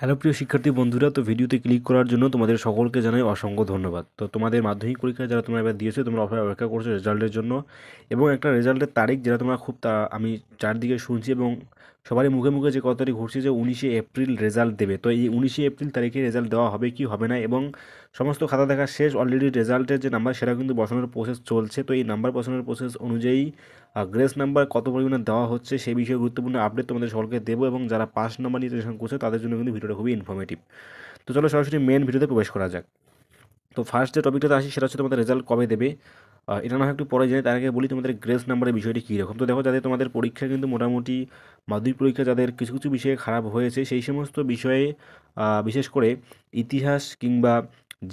Hello প্রিয় শিক্ষার্থী বন্ধুরা, তো ভিডিওতে ক্লিক করার জন্য তোমাদের সকলকে জানাই অসংখ্য ধন্যবাদ। তো তোমাদের মাধ্যমিক পরীক্ষা যারা তোমরা এবার দিয়েছো, তোমরা অপেক্ষা করছো রেজাল্টের জন্য, এবং একটা রেজাল্টের তারিখ যেটা তোমরা খুব আমি চারদিকে শুনছি এবং সবারই মুখে মুখে যে কত তারিখ ঘুরছে যে 19 এপ্রিল রেজাল্ট দেবে। তো এই 19 এপ্রিল তারিখে রেজাল্ট দেওয়া হবে কি হবে না, এবং সমস্ত খাতা দেখা শেষ, অলরেডি রেজাল্টের যে নাম্বার সেটা কিন্তু বসানোর প্রসেস চলছে। তো এই নাম্বার বসানোর প্রসেস অনুযায়ী গ্রেস নাম্বার কত পরিমাণে দেওয়া হচ্ছে সেই বিষয়ে গুরুত্বপূর্ণ আপডেট তোমাদের সকলকে দেবো, এবং যারা পাস নাম্বার নিয়ে টেনশন করছে তাদের জন্য কিন্তু ভিডিওটা খুবই ইনফরমেটিভ। তো চলো সরাসরি মেন ভিডিওতে প্রবেশ করা যাক। তো ফার্স্ট যে টপিকটাতে আসি সেটা হচ্ছে তোমাদের রেজাল্ট কবে দেবে। এটা না হয় একটু পরে জানি, তার আগে বলি তোমাদের গ্রেস নাম্বারের বিষয়টি কী রকম। তো দেখো, যাদের তোমাদের পরীক্ষা কিন্তু মোটামুটি মাধ্যমিক পরীক্ষা যাদের কিছু কিছু বিষয়ে খারাপ হয়েছে, সেই সমস্ত বিষয়ে বিশেষ করে ইতিহাস কিংবা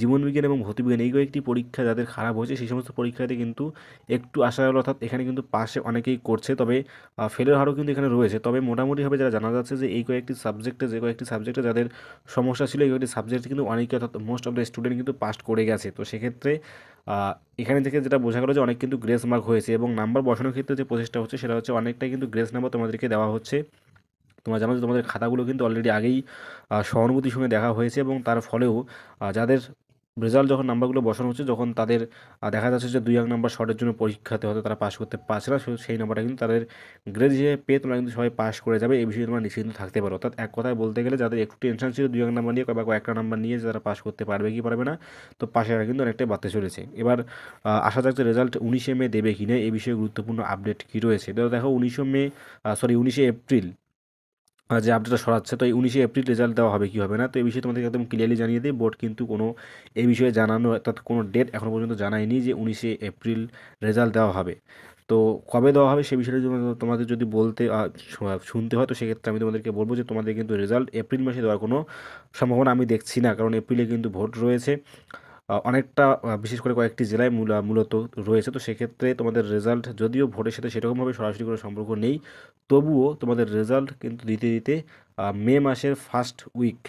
জীবনবিজ্ঞান এবং ভৌতবিজ্ঞান এই কয়েকটি পরীক্ষা যাদের খারাপ হয়েছে, সেই সমস্ত পরীক্ষাতে কিন্তু একটু আশা হলো, অর্থাৎ এখানে কিন্তু পাশে অনেকেই করছে, তবে ফেলের হারও কিন্তু এখানে রয়েছে। তবে মোটামুটিভাবে যারা জানা যাচ্ছে যে এই কয়েকটি সাবজেক্টে যাদের সমস্যা ছিল, এই কয়েকটি সাবজেক্টে কিন্তু অনেকে, অর্থাৎ মোস্ট অফ দ্য স্টুডেন্ট কিন্তু পাস করে গেছে। তো সেক্ষেত্রে এখানে থেকে যেটা বোঝা গেলো যে অনেক কিন্তু গ্রেস মার্ক হয়েছে, এবং নাম্বার বসানোর ক্ষেত্রে যে প্রচেষ্টা হচ্ছে সেটা হচ্ছে অনেকটাই কিন্তু গ্রেস নাম্বার তোমাদেরকে দেওয়া হচ্ছে। তোমরা জানো যে তোমাদের খাতাগুলো কিন্তু অলরেডি আগেই সহানুভূতির সঙ্গে দেখা হয়েছে, এবং তার ফলেও যাদের রেজাল্ট যখন নাম্বারগুলো বসানো হচ্ছে, যখন তাদের দেখা যাচ্ছে যে 2 নাম্বার শর্টের জন্য পরীক্ষাতে হয়তো তারা পাস করতে পারছে না, সেই নাম্বারটা কিন্তু তাদের গ্রেড হিসেবে পেয়ে তোমরা কিন্তু সবাই পাস করে যাবে, এই বিষয়ে তোমরা নিশ্চিন্ত থাকতে পারো। অর্থাৎ এক কথায় বলতে গেলে যাদের একটু টেনশন ছিল 2 নাম্বার নিয়ে বা কয়েকটা নাম্বার নিয়ে যে তারা পাস করতে পারবে কি পারবে না, তো পাশেরা কিন্তু অনেকটাই বাড়তে চলেছে। এবার আসা যাক যে রেজাল্ট 19 মে দেবে কি না, এই বিষয়ে গুরুত্বপূর্ণ আপডেট কী রয়েছে। তো দেখো 19 এপ্রিল যে আপডেটটা সরাচ্ছে, তো এই 19 এপ্রিল রেজাল্ট দেওয়া হবে কি হবে না, তো এই বিষয়ে তোমাদেরকে একদম ক্লিয়ারলি জানিয়ে দিই। বোর্ড কিন্তু কোনো এই বিষয়ে জানানো, অর্থাৎ কোনো ডেট এখনও পর্যন্ত জানায়নি যে 19 এপ্রিল রেজাল্ট দেওয়া হবে। তো কবে দেওয়া হবে সে বিষয়ে যদি তোমাদের যদি বলতে শুনতে হয়, তো সেক্ষেত্রে আমি তোমাদেরকে বলবো যে তোমাদের কিন্তু রেজাল্ট এপ্রিল মাসে দেওয়ার কোনো সম্ভাবনা আমি দেখছি না, কারণ এপ্রিলে কিন্তু ভোট রয়েছে অনেকটা, বিশেষ করে কয়েকটি জেলায় মূলত রয়েছে। তো সেক্ষেত্রে তোমাদের রেজাল্ট যদিও ভোটের সাথে সেরকমভাবে সরাসরি কোনো সম্পর্ক নেই, তবুও তোমাদের রেজাল্ট কিন্তু দিতে দিতে মে মাসের ফার্স্ট উইক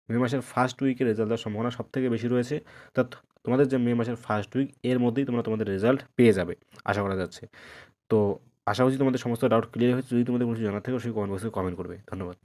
মে মাসের ফার্স্ট উইকে রেজাল্ট দেওয়ার সম্ভাবনা সবথেকে বেশি রয়েছে। তা তোমাদের যে মে মাসের ফার্স্ট উইক এর মধ্যেই তোমরা তোমাদের রেজাল্ট পেয়ে যাবে আশা করা যাচ্ছে। তো আশা করছি তোমাদের সমস্ত ডাউট ক্লিয়ার হয়েছে। যদি তোমাদের কোনো কিছু জানার থাকে অবশ্যই কমেন্ট বক্সে কমেন্ট করবে। ধন্যবাদ।